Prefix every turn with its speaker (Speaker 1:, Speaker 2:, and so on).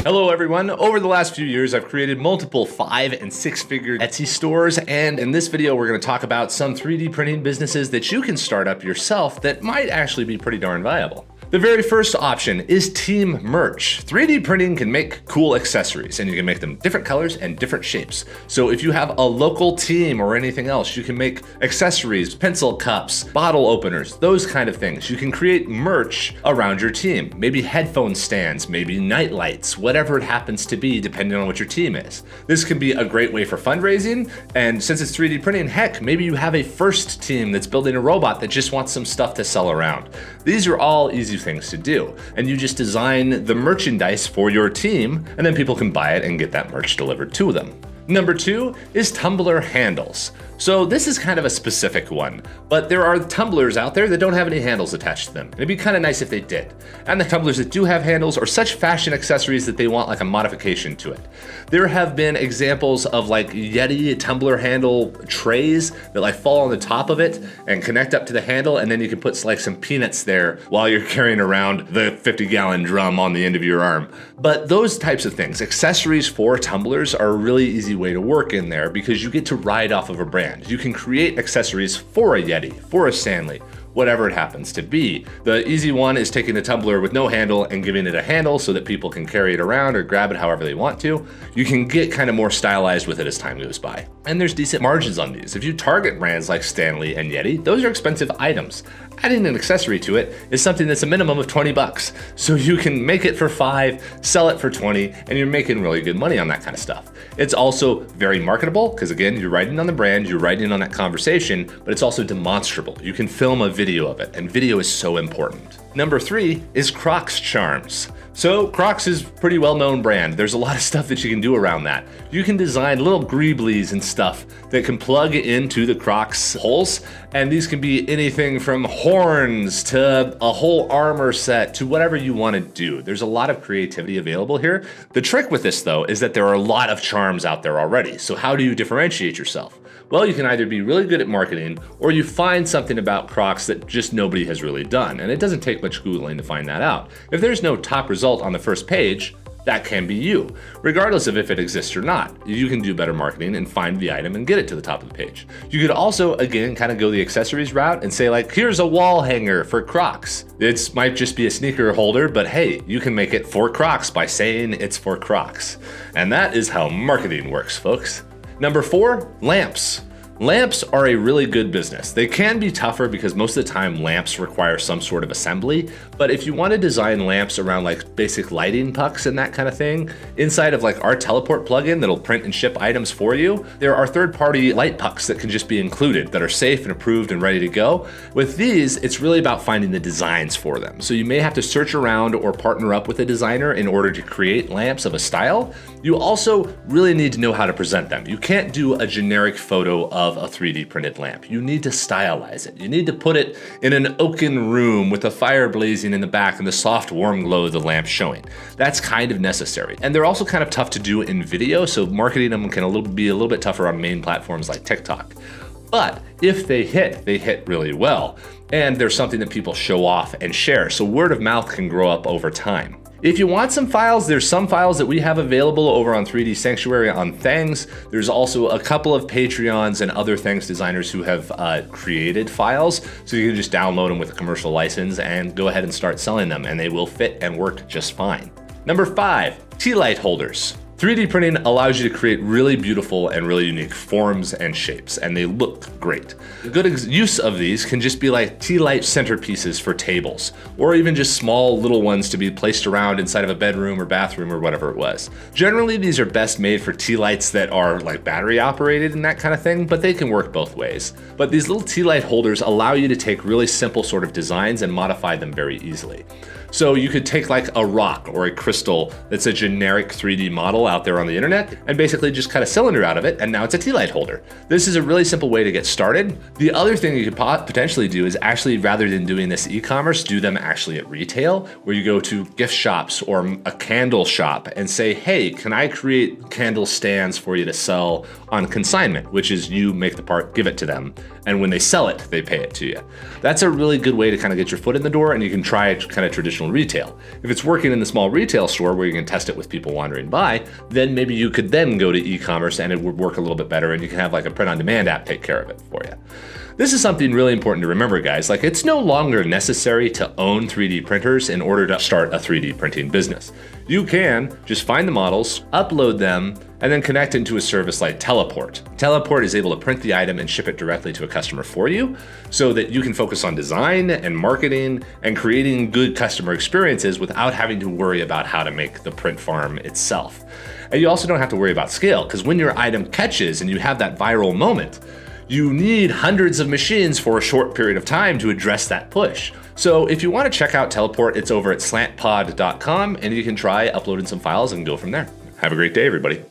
Speaker 1: Hello everyone. Over the last few years, I've created multiple 5- and 6-figure Etsy stores, and in this video, we're going to talk about some 3D printing businesses that you can start up yourself that might actually be pretty darn viable. The very first option is team merch. 3D printing can make cool accessories, and you can make them different colors and different shapes. So if you have a local team or anything else, you can make accessories, pencil cups, bottle openers, those kind of things. You can create merch around your team. Maybe headphone stands, maybe night lights, whatever it happens to be, depending on what your team is. This can be a great way for fundraising, and since it's 3D printing, heck, maybe you have a first team that's building a robot that just wants some stuff to sell around. These are all easy things to do, and you just design the merchandise for your team, and then people can buy it and get that merch delivered to them. Number 2 is Tumbler handles. So this is kind of a specific one, but there are tumblers out there that don't have any handles attached to them. It'd be kind of nice if they did. And the tumblers that do have handles are such fashion accessories that they want like a modification to it. There have been examples of like Yeti tumbler handle trays that like fall on the top of it and connect up to the handle, and then you can put like some peanuts there while you're carrying around the 50-gallon drum on the end of your arm. But those types of things, accessories for tumblers, are a really easy way to work in there because you get to ride off of a brand. You can create accessories for a Yeti, for a Stanley, whatever it happens to be. The easy one is taking a tumbler with no handle and giving it a handle so that people can carry it around or grab it however they want to. You can get kind of more stylized with it as time goes by. And there's decent margins on these. If you target brands like Stanley and Yeti, those are expensive items. Adding an accessory to it is something that's a minimum of 20 bucks. So you can make it for 5, sell it for 20, and you're making really good money on that kind of stuff. It's also very marketable because again, you're writing on the brand, you're writing on that conversation, but it's also demonstrable. You can film a video of it, and video is so important. Number 3 is Crocs charms. So Crocs is a pretty well-known brand. There's a lot of stuff that you can do around that. You can design little greeblies and stuff that can plug into the Crocs holes, and these can be anything from horns to a whole armor set to whatever you want to do. There's a lot of creativity available here. The trick with this though is that there are a lot of charms out there already. So how do you differentiate yourself? Well, you can either be really good at marketing or you find something about Crocs that just nobody has really done. And it doesn't take much Googling to find that out. If there's no top result on the first page, that can be you. Regardless of if it exists or not, you can do better marketing and find the item and get it to the top of the page. You could also, again, kind of go the accessories route and say like, here's a wall hanger for Crocs. It might just be a sneaker holder, but hey, you can make it for Crocs by saying it's for Crocs. And that is how marketing works, folks. Number 4, lamps. Lamps are a really good business. They can be tougher because most of the time lamps require some sort of assembly, but if you want to design lamps around like basic lighting pucks and that kind of thing, inside of like our teleport plugin that'll print and ship items for you, there are third-party light pucks that can just be included that are safe and approved and ready to go. With these, it's really about finding the designs for them. So you may have to search around or partner up with a designer in order to create lamps of a style. You also really need to know how to present them. You can't do a generic photo of a 3D printed lamp. You need to stylize it. You need to put it in an oaken room with a fire blazing in the back and the soft warm glow of the lamp showing. That's kind of necessary. And they're also kind of tough to do in video, so marketing them can be a little bit tougher on main platforms like TikTok. But if they hit really well. And there's something that people show off and share, so word of mouth can grow up over time. If you want some files, there's some files that we have available over on 3D Sanctuary on Thangs. There's also a couple of Patreons and other Thangs designers who have created files, so you can just download them with a commercial license and go ahead and start selling them, and they will fit and work just fine. Number 5, Tealight holders. 3D printing allows you to create really beautiful and really unique forms and shapes, and they look great. A good use of these can just be like Tealight centerpieces for tables, or even just small little ones to be placed around inside of a bedroom or bathroom or whatever it was. Generally, these are best made for Tealights that are like battery operated and that kind of thing, but they can work both ways. But these little Tealight holders allow you to take really simple sort of designs and modify them very easily. So you could take like a rock or a crystal that's a generic 3D model out there on the internet and basically just cut a cylinder out of it, and now it's a Tealight holder. This is a really simple way to get started. The other thing you could potentially do is actually, rather than doing this e-commerce, do them actually at retail, where you go to gift shops or a candle shop and say, hey, can I create candle stands for you to sell on consignment, which is you make the part, give it to them, and when they sell it, they pay it to you. That's a really good way to kind of get your foot in the door, and you can try kind of traditional retail. If it's working in the small retail store where you can test it with people wandering by, then maybe you could then go to e-commerce and it would work a little bit better, and you can have like a print-on-demand app take care of it for you. This is something really important to remember, guys. Like, it's no longer necessary to own 3D printers in order to start a 3D printing business. You can just find the models, upload them, and then connect into a service like Teleport. Teleport is able to print the item and ship it directly to a customer for you so that you can focus on design and marketing and creating good customer experiences without having to worry about how to make the print farm itself. And you also don't have to worry about scale, because when your item catches and you have that viral moment, you need hundreds of machines for a short period of time to address that push. So if you want to check out Teleport, it's over at slantpod.com, and you can try uploading some files and go from there. Have a great day, everybody.